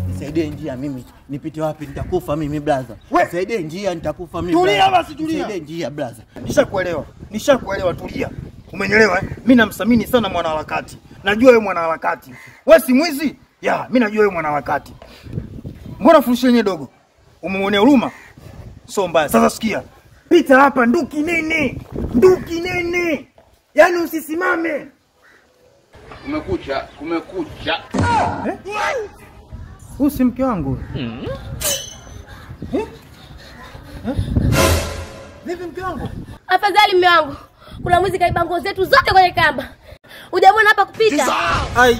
Nisaidie njia mimi. Nipite wapi? Nitakufa mimi brother. Nisaidie njia, nitakufa mimi. Tulia basi, tulia. Nisaidie njia brother. Nishakuelewa, tulia. Umenielewa? Mimi namsamini sana mwanaharakati. Najua wewe mwanaharakati. Wewe si mwizi? Ya, mimi najua wewe mwanaharakati. Mbona furushi yenyewe dogo? Umemuonea huruma? So mbaya. Sasa sikia. Pita hapa nduki nene. Nduki nene. Yaani usisimame. Kumekucha. Huyu si mke wangu. Vipi mke wangu? Afadhali mume wangu. Kuna mwizi kaiba nguo zetu zote kwenye kamba. Hujamwona hapa kupita? Ai.